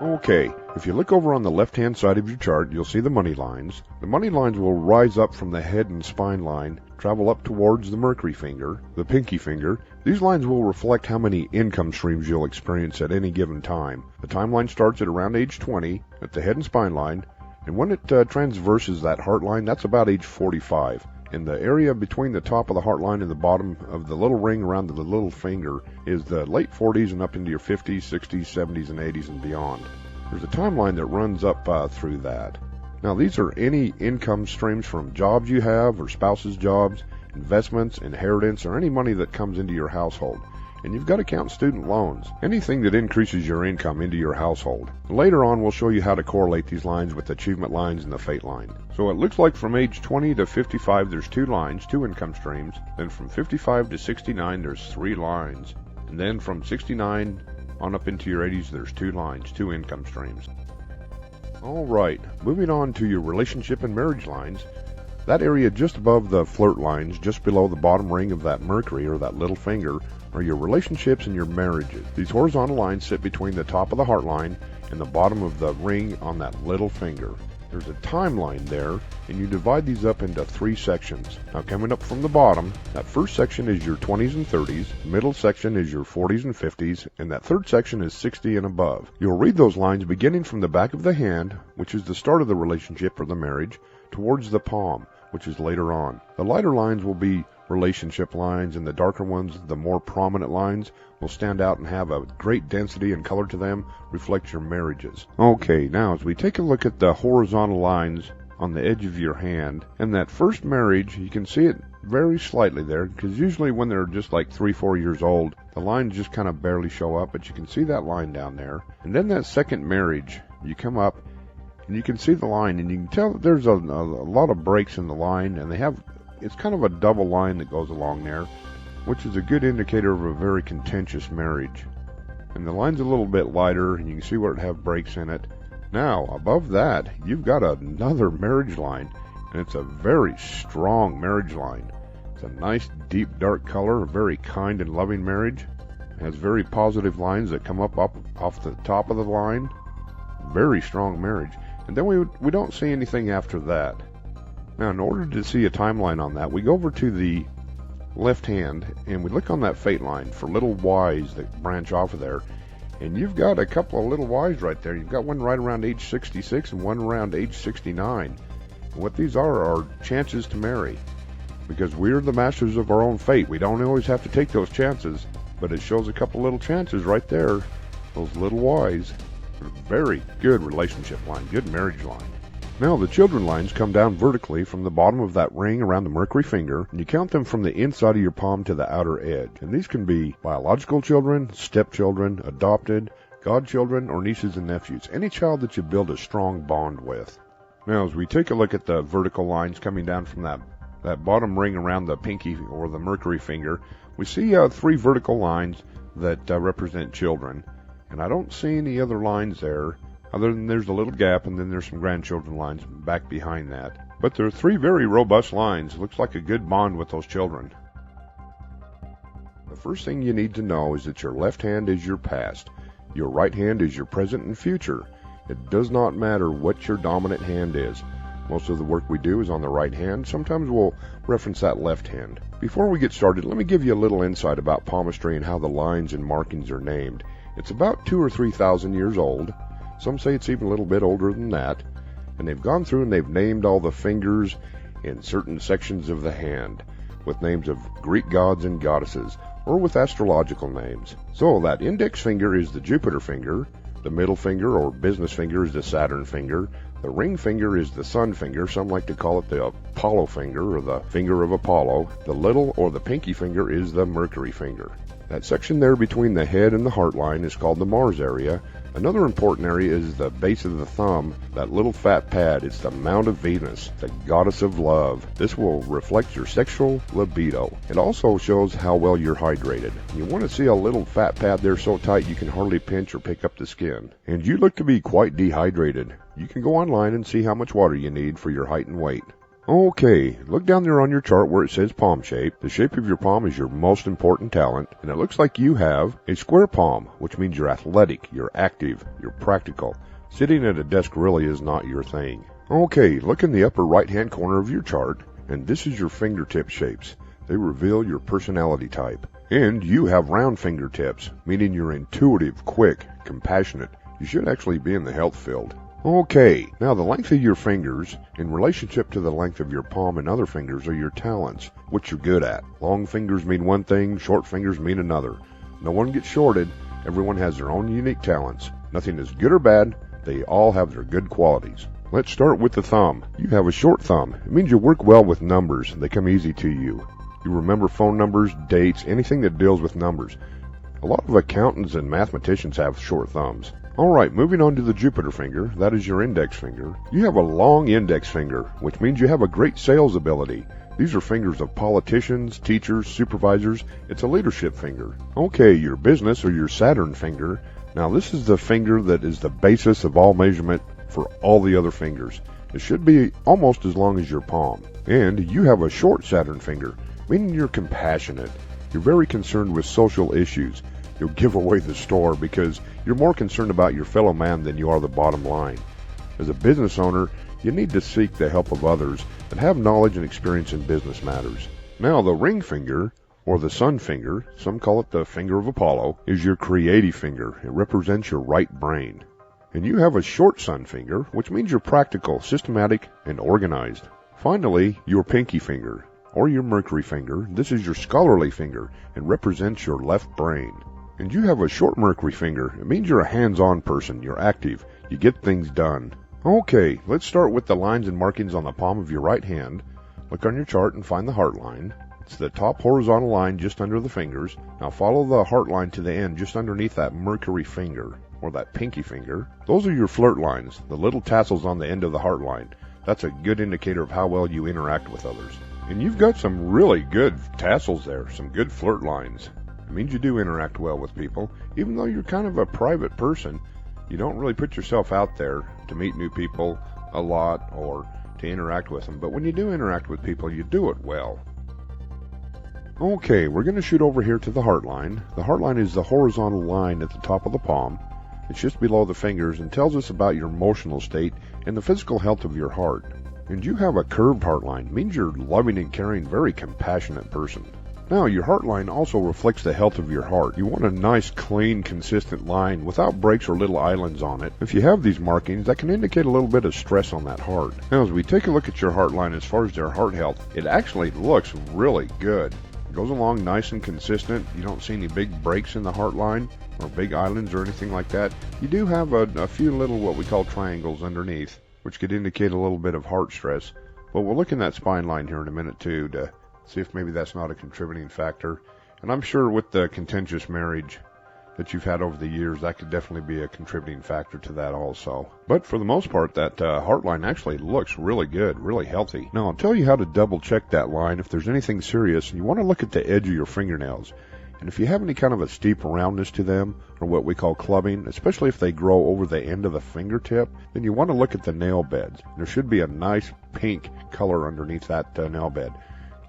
Okay, if you look over on the left-hand side of your chart, you'll see the money lines. The money lines will rise up from the head and spine line, travel up towards the mercury finger, the pinky finger. These lines will reflect how many income streams you'll experience at any given time. The timeline starts at around age 20 at the head and spine line, and when it transverses that heart line, that's about age 45. And the area between the top of the heart line and the bottom of the little ring around the little finger is the late 40s and up into your 50s, 60s, 70s, and 80s and beyond. There's a timeline that runs up through that. Now, these are any income streams from jobs you have or spouse's jobs, investments, inheritance, or any money that comes into your household. And you've got to count student loans, anything that increases your income into your household. Later on, we'll show you how to correlate these lines with achievement lines and the fate line. So it looks like from age 20 to 55, there's 2 lines, 2 income streams. Then from 55 to 69, there's 3 lines. And then from 69 on up into your 80s, there's 2 lines, 2 income streams. All right, moving on to your relationship and marriage lines. That area just above the flirt lines, just below the bottom ring of that mercury or that little finger, are your relationships and your marriages. These horizontal lines sit between the top of the heart line and the bottom of the ring on that little finger. There's a timeline there, and you divide these up into 3 sections. Now, coming up from the bottom, that first section is your 20s and 30s, middle section is your 40s and 50s, and that third section is 60 and above. You'll read those lines beginning from the back of the hand, which is the start of the relationship or the marriage, towards the palm, which is later on. The lighter lines will be relationship lines, and the darker ones, the more prominent lines, will stand out and have a great density and color to them, reflect your marriages. Okay, now as we take a look at the horizontal lines on the edge of your hand, and that first marriage, you can see it very slightly there, because usually when they're just like 3-4 years old, the lines just kind of barely show up, but you can see that line down there. And then that second marriage, you come up, and you can see the line, and you can tell that there's a lot of breaks in the line, and it's kind of a double line that goes along there, which is a good indicator of a very contentious marriage. And the line's a little bit lighter, and you can see where it have breaks in it. Now, above that, you've got another marriage line, and it's a very strong marriage line. It's a nice, deep, dark color, a very kind and loving marriage. It has very positive lines that come up off the top of the line. Very strong marriage. And then we don't see anything after that. Now, in order to see a timeline on that, we go over to the left hand and we look on that fate line for little Y's that branch off of there. And you've got a couple of little Y's right there. You've got one right around age 66 and one around age 69. And what these are chances to marry. Because we're the masters of our own fate. We don't always have to take those chances, but it shows a couple little chances right there. Those little Y's. Very good relationship line, good marriage line. Now the children lines come down vertically from the bottom of that ring around the mercury finger, and you count them from the inside of your palm to the outer edge. And these can be biological children, stepchildren, adopted, godchildren, or nieces and nephews. Any child that you build a strong bond with. Now as we take a look at the vertical lines coming down from that bottom ring around the pinky or the mercury finger, we see 3 vertical lines that represent children. And I don't see any other lines there, other than there's a little gap, and then there's some grandchildren lines back behind that. But there are 3 very robust lines. Looks like a good bond with those children. The first thing you need to know is that your left hand is your past. Your right hand is your present and future. It does not matter what your dominant hand is. Most of the work we do is on the right hand. Sometimes we'll reference that left hand. Before we get started, let me give you a little insight about palmistry and how the lines and markings are named. It's about 2,000 or 3,000 years old. Some say it's even a little bit older than that. And they've gone through and they've named all the fingers in certain sections of the hand with names of Greek gods and goddesses, or with astrological names. So that index finger is the Jupiter finger. The middle finger or business finger is the Saturn finger. The ring finger is the Sun finger. Some like to call it the Apollo finger or the finger of Apollo. The little or the pinky finger is the Mercury finger. That section there between the head and the heart line is called the Mars area. Another important area is the base of the thumb, that little fat pad. It's the Mount of Venus, the goddess of love. This will reflect your sexual libido. It also shows how well you're hydrated. You want to see a little fat pad there so tight you can hardly pinch or pick up the skin. And you look to be quite dehydrated. You can go online and see how much water you need for your height and weight. Okay, look down there on your chart where it says palm shape. The shape of your palm is your most important talent, and it looks like you have a square palm, which means you're athletic, you're active, you're practical. Sitting at a desk really is not your thing. Okay, look in the upper right-hand corner of your chart, and this is your fingertip shapes. They reveal your personality type. And you have round fingertips, meaning you're intuitive, quick, compassionate. You should actually be in the health field. Okay, now the length of your fingers in relationship to the length of your palm and other fingers are your talents, what you're good at. Long fingers mean one thing, short fingers mean another. No one gets shorted. Everyone has their own unique talents. Nothing is good or bad. They all have their good qualities. Let's start with the thumb. You have a short thumb. It means you work well with numbers. They come easy to you. You remember phone numbers, dates, anything that deals with numbers. A lot of accountants and mathematicians have short thumbs. Alright, moving on to the Jupiter finger, that is your index finger. You have a long index finger, which means you have a great sales ability. These are fingers of politicians, teachers, supervisors. It's a leadership finger. Okay, your business or your Saturn finger. Now this is the finger that is the basis of all measurement for all the other fingers. It should be almost as long as your palm. And you have a short Saturn finger, meaning you're compassionate. You're very concerned with social issues. You'll give away the store because you're more concerned about your fellow man than you are the bottom line. As a business owner, you need to seek the help of others that have knowledge and experience in business matters. Now, the ring finger, or the sun finger, some call it the finger of Apollo, is your creative finger. It represents your right brain. And you have a short sun finger, which means you're practical, systematic, and organized. Finally, your pinky finger, or your Mercury finger. This is your scholarly finger and represents your left brain. And you have a short Mercury finger. It means you're a hands-on person. You're active. You get things done. Okay, let's start with the lines and markings on the palm of your right hand. Look on your chart and find the heart line. It's the top horizontal line just under the fingers. Now follow the heart line to the end just underneath that Mercury finger, or that pinky finger. Those are your flirt lines, the little tassels on the end of the heart line. That's a good indicator of how well you interact with others. And you've got some really good tassels there, some good flirt lines. It means you do interact well with people. Even though you're kind of a private person, you don't really put yourself out there to meet new people a lot or to interact with them. But when you do interact with people, you do it well. Okay, we're going to shoot over here to the heart line. The heart line is the horizontal line at the top of the palm. It's just below the fingers and tells us about your emotional state and the physical health of your heart. And you have a curved heart line. It means you're loving and caring, very compassionate person. Now, your heart line also reflects the health of your heart. You want a nice, clean, consistent line without breaks or little islands on it. If you have these markings, that can indicate a little bit of stress on that heart. Now, as we take a look at your heart line as far as their heart health, it actually looks really good. It goes along nice and consistent. You don't see any big breaks in the heart line or big islands or anything like that. You do have a few little what we call triangles underneath, which could indicate a little bit of heart stress. But we'll look in that spine line here in a minute too to see if maybe that's not a contributing factor. And I'm sure with the contentious marriage that you've had over the years, that could definitely be a contributing factor to that also. But for the most part, that heart line actually looks really good, really healthy. Now, I'll tell you how to double check that line if there's anything serious. You want to look at the edge of your fingernails. And if you have any kind of a steep roundness to them, or what we call clubbing, especially if they grow over the end of the fingertip, then you want to look at the nail beds. There should be a nice pink color underneath that nail bed.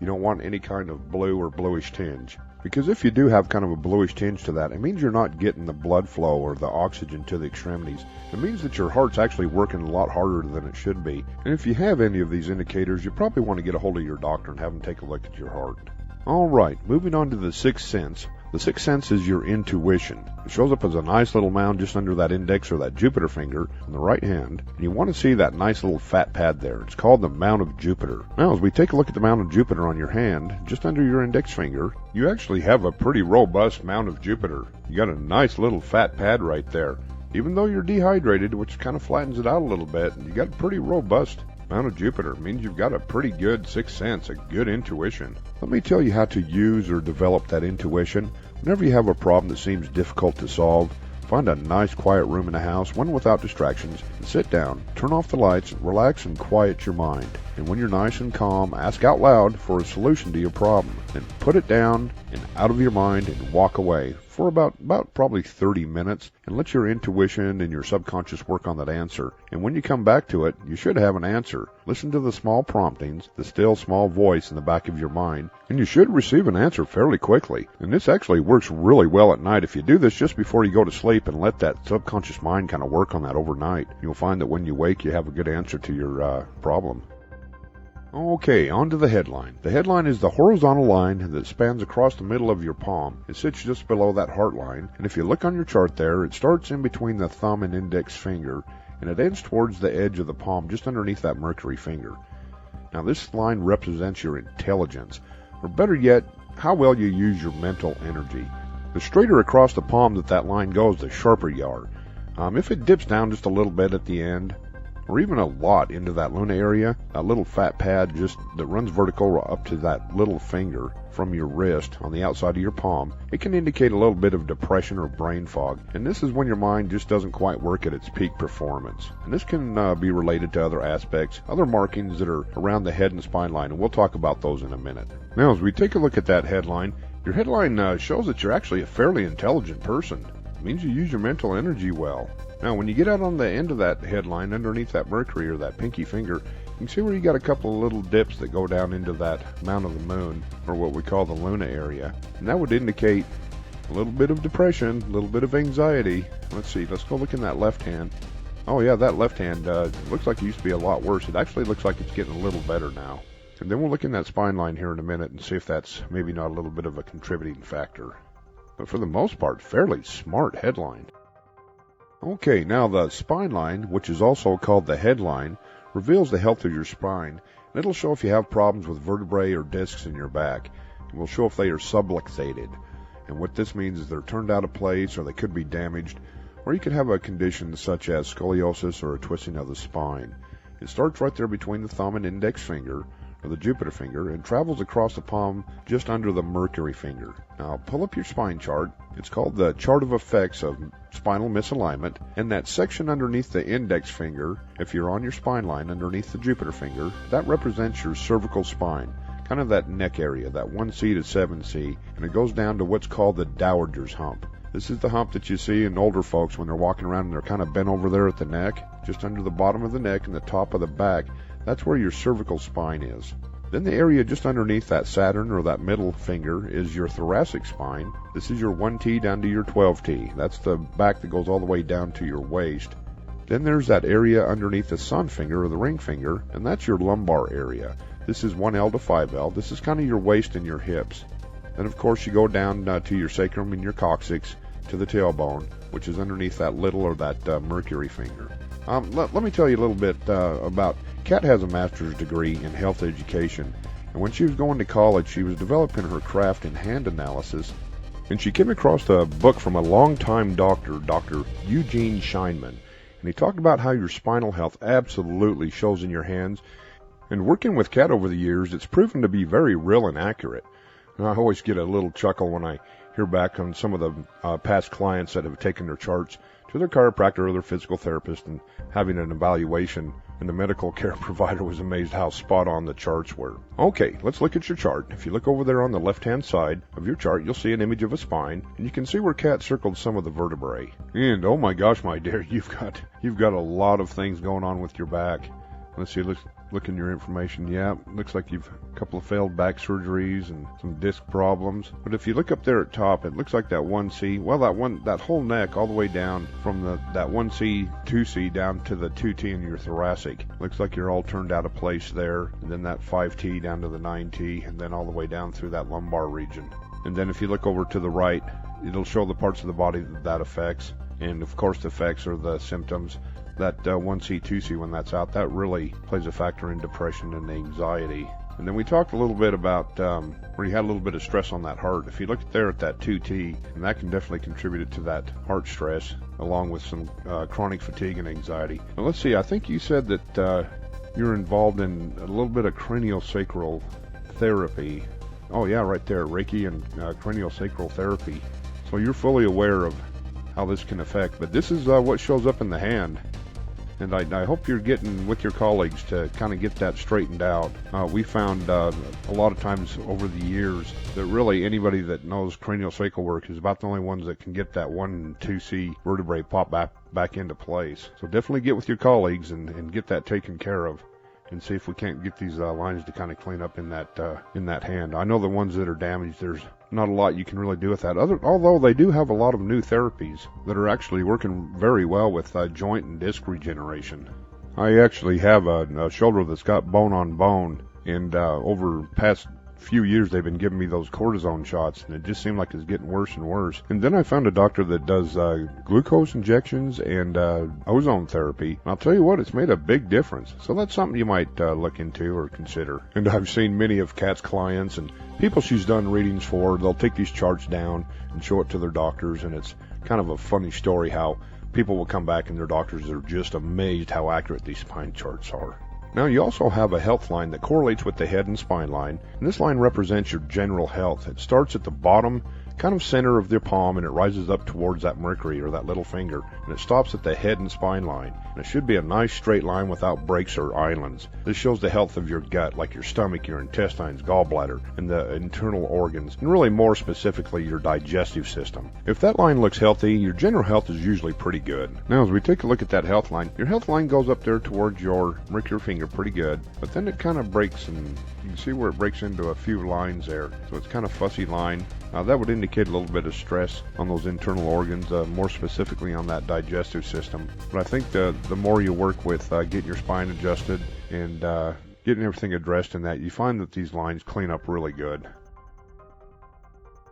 You don't want any kind of blue or bluish tinge. Because if you do have kind of a bluish tinge to that, it means you're not getting the blood flow or the oxygen to the extremities. It means that your heart's actually working a lot harder than it should be. And if you have any of these indicators, you probably want to get a hold of your doctor and have them take a look at your heart. Alright, moving on to the sixth sense. The sixth sense is your intuition. It shows up as a nice little mound just under that index or that Jupiter finger on the right hand. And you want to see that nice little fat pad there. It's called the Mound of Jupiter. Now, as we take a look at the Mound of Jupiter on your hand, just under your index finger, you actually have a pretty robust Mound of Jupiter. You got a nice little fat pad right there. Even though you're dehydrated, which kind of flattens it out a little bit, you got a pretty robust Mound of Jupiter. It means you've got a pretty good sixth sense, a good intuition. Let me tell you how to use or develop that intuition. Whenever you have a problem that seems difficult to solve, find a nice quiet room in the house, one without distractions, and sit down, turn off the lights, relax, and quiet your mind. And when you're nice and calm, ask out loud for a solution to your problem. Then put it down and out of your mind and walk away for about probably 30 minutes and let your intuition and your subconscious work on that answer. And when you come back to it, you should have an answer. Listen to the small promptings, the still small voice in the back of your mind, and you should receive an answer fairly quickly. And this actually works really well at night. If you do this just before you go to sleep and let that subconscious mind kind of work on that overnight, you'll find that when you wake, you have a good answer to your problem. Okay, on to the headline. The headline is the horizontal line that spans across the middle of your palm. It sits just below that heart line, and if you look on your chart there, it starts in between the thumb and index finger, and it ends towards the edge of the palm just underneath that mercury finger. Now this line represents your intelligence, or better yet, how well you use your mental energy. The straighter across the palm that line goes, the sharper you are. If it dips down just a little bit at the end, or even a lot into that luna area, that little fat pad just that runs vertical up to that little finger from your wrist on the outside of your palm, it can indicate a little bit of depression or brain fog. And this is when your mind just doesn't quite work at its peak performance. And this can be related to other aspects, other markings that are around the head and spine line, and we'll talk about those in a minute. Now, as we take a look at that headline, your headline shows that you're actually a fairly intelligent person. It means you use your mental energy well. Now, when you get out on the end of that headline, underneath that mercury or that pinky finger, you can see where you got a couple of little dips that go down into that mount of the moon, or what we call the luna area. And that would indicate a little bit of depression, a little bit of anxiety. Let's see, let's go look in that left hand. Oh yeah, that left hand looks like it used to be a lot worse. It actually looks like it's getting a little better now. And then we'll look in that spine line here in a minute and see if that's maybe not a little bit of a contributing factor. But for the most part, fairly smart headline. Okay, now the spine line, which is also called the headline, reveals the health of your spine. And it'll show if you have problems with vertebrae or discs in your back. It will show if they are subluxated. And what this means is they're turned out of place, or they could be damaged, or you could have a condition such as scoliosis or a twisting of the spine. It starts right there between the thumb and index finger, or the Jupiter finger, and travels across the palm just under the mercury finger. Now pull up your spine chart. It's called the chart of effects of spinal misalignment, and that section underneath the index finger, if you're on your spine line underneath the Jupiter finger, that represents your cervical spine, kind of that neck area, that 1C to 7C, and it goes down to what's called the dowager's hump. This is the hump that you see in older folks when they're walking around and they're kind of bent over there at the neck, just under the bottom of the neck and the top of the back. That's where your cervical spine is. Then the area just underneath that Saturn or that middle finger is your thoracic spine. This is your 1T down to your 12T. That's the back that goes all the way down to your waist. Then there's that area underneath the sun finger or the ring finger, and that's your lumbar area. This is 1L to 5L. This is kind of your waist and your hips. Then of course you go down to your sacrum and your coccyx to the tailbone, which is underneath that little or that mercury finger. Let me tell you a little bit about Kat has a master's degree in health education, and when she was going to college, she was developing her craft in hand analysis, and she came across a book from a longtime doctor, Dr. Eugene Scheinman, and he talked about how your spinal health absolutely shows in your hands, and working with Kat over the years, it's proven to be very real and accurate. And I always get a little chuckle when I hear back on some of the past clients that have taken their charts to their chiropractor or their physical therapist and having an evaluation, and the medical care provider was amazed how spot on the charts were. Okay, let's look at your chart. If you look over there on the left-hand side of your chart, you'll see an image of a spine, and you can see where Kat circled some of the vertebrae. And oh my gosh, my dear, you've got a lot of things going on with your back. Let's see, look in your information. Yeah, looks like you've a couple of failed back surgeries and some disc problems. But if you look up there at top, it looks like that 1C, well, that whole neck all the way down from that 1C, 2C down to the 2T in your thoracic. Looks like you're all turned out of place there. And then that 5T down to the 9T, and then all the way down through that lumbar region. And then if you look over to the right, it'll show the parts of the body that affects. And of course the effects are the symptoms. That 1C, 2C, when that's out, that really plays a factor in depression and anxiety. And then we talked a little bit about where you had a little bit of stress on that heart. If you look there at that 2T, and that can definitely contribute to that heart stress, along with some chronic fatigue and anxiety. Now let's see, I think you said that you're involved in a little bit of craniosacral therapy. Oh yeah, right there, Reiki and craniosacral therapy. So you're fully aware of how this can affect, but this is what shows up in the hand. And I hope you're getting with your colleagues to kind of get that straightened out. We found a lot of times over the years that really anybody that knows craniosacral work is about the only ones that can get that 1 and 2C vertebrae pop back into place. So definitely get with your colleagues and get that taken care of, and see if we can't get these lines to kind of clean up in that hand. I know the ones that are damaged, there's not a lot you can really do with that, although they do have a lot of new therapies that are actually working very well with joint and disc regeneration. I actually have a shoulder that's got bone on bone, and over past few years they've been giving me those cortisone shots, and it just seemed like it's getting worse and worse. And then I found a doctor that does glucose injections and ozone therapy. And I'll tell you what, it's made a big difference. So that's something you might look into or consider. And I've seen many of Kat's clients and people she's done readings for. They'll take these charts down and show it to their doctors, and it's kind of a funny story how people will come back and their doctors are just amazed how accurate these spine charts are. Now, you also have a health line that correlates with the head and spine line, and this line represents your general health. It starts at the bottom, kind of center of the palm, and it rises up towards that mercury or that little finger, and it stops at the head and spine line. And it should be a nice straight line without breaks or islands. This shows the health of your gut, like your stomach, your intestines, gallbladder, and the internal organs, and really more specifically your digestive system. If that line looks healthy, your general health is usually pretty good. Now, as we take a look at that health line, your health line goes up there towards your mercury finger pretty good, but then it kind of breaks, and you can see where it breaks into a few lines there. So it's kind of fussy line. That would indicate a little bit of stress on those internal organs, more specifically on that digestive system. But I think the more you work with getting your spine adjusted and getting everything addressed in that, you find that these lines clean up really good.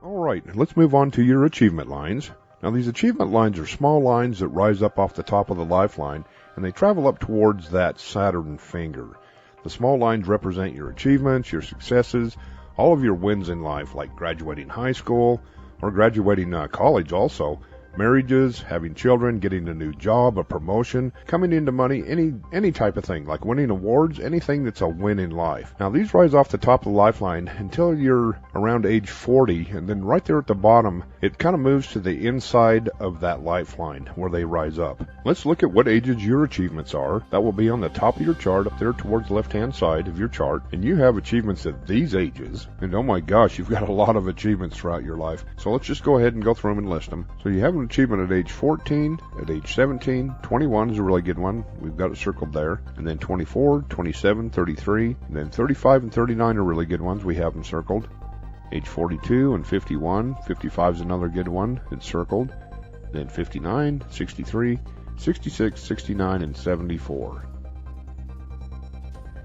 All right, let's move on to your achievement lines. Now, these achievement lines are small lines that rise up off the top of the lifeline, and they travel up towards that Saturn finger. The small lines represent your achievements, your successes, all of your wins in life, like graduating high school or graduating college also, marriages, having children, getting a new job, a promotion, coming into money, any type of thing, like winning awards, anything that's a win in life. Now, these rise off the top of the lifeline until you're around age 40, and then right there at the bottom, it kind of moves to the inside of that lifeline where they rise up. Let's look at what ages your achievements are. That will be on the top of your chart up there towards the left-hand side of your chart, and you have achievements at these ages, and oh my gosh, you've got a lot of achievements throughout your life. So let's just go ahead and go through them and list them. So you have an achievement at age 14, at age 17, 21 is a really good one. We've got it circled there. And then 24, 27, 33, and then 35 and 39 are really good ones. We have them circled. Age 42 and 51, 55 is another good one. It's circled. Then 59, 63, 66, 69, and 74.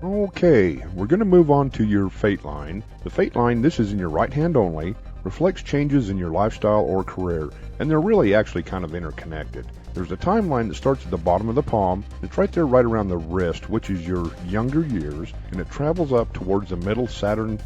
Okay, we're going to move on to your fate line. The fate line, this is in your right hand only, reflects changes in your lifestyle or career, and they're really actually kind of interconnected. There's a timeline that starts at the bottom of the palm. It's right there right around the wrist, which is your younger years, and it travels up towards the middle Saturn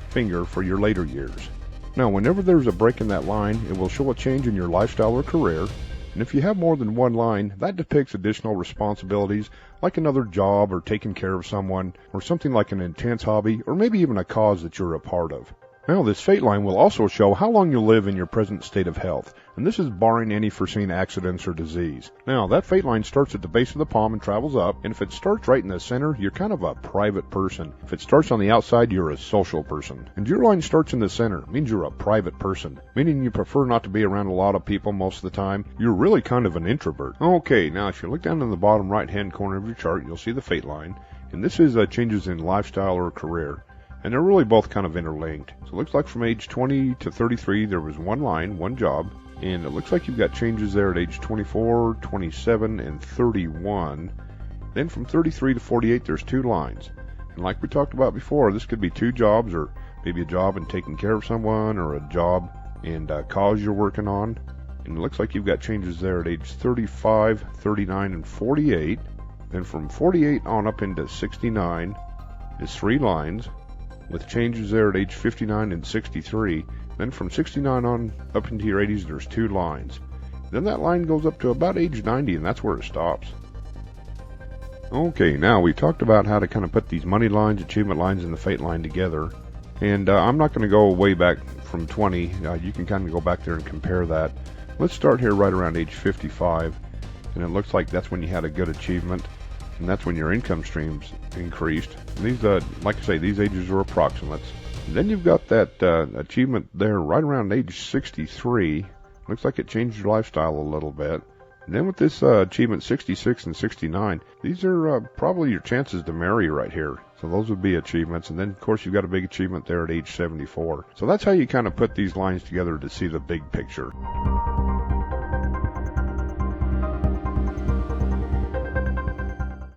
finger for your later years. Now, whenever there's a break in that line, it will show a change in your lifestyle or career, and if you have more than one line, that depicts additional responsibilities like another job or taking care of someone or something like an intense hobby or maybe even a cause that you're a part of. Now, this fate line will also show how long you'll live in your present state of health, and this is barring any foreseen accidents or disease. Now, that fate line starts at the base of the palm and travels up, and if it starts right in the center, you're kind of a private person. If it starts on the outside, you're a social person. And your line starts in the center, means you're a private person, meaning you prefer not to be around a lot of people most of the time. You're really kind of an introvert. Okay, now if you look down in the bottom right-hand corner of your chart, you'll see the fate line, and this is changes in lifestyle or career. And they're really both kind of interlinked. So it looks like from age 20 to 33, there was one line, one job. And it looks like you've got changes there at age 24, 27, and 31. Then from 33 to 48, there's two lines. And like we talked about before, this could be two jobs, or maybe a job in taking care of someone, or a job and a cause you're working on. And it looks like you've got changes there at age 35, 39, and 48. Then from 48 on up into 69 is three lines, with changes there at age 59 and 63. Then from 69 on up into your 80s, there's two lines. Then that line goes up to about age 90, and that's where it stops. Okay, now we talked about how to kind of put these money lines, achievement lines, and the fate line together. And I'm not going to go way back from 20. You can kind of go back there and compare that. Let's start here right around age 55. and it looks like that's when you had a good achievement, and that's when your income streams increased. And these, like I say, these ages are approximates. And then you've got that achievement there right around age 63. Looks like it changed your lifestyle a little bit. And then with this achievement 66 and 69, these are probably your chances to marry right here. So those would be achievements. And then, of course, you've got a big achievement there at age 74. So that's how you kind of put these lines together to see the big picture.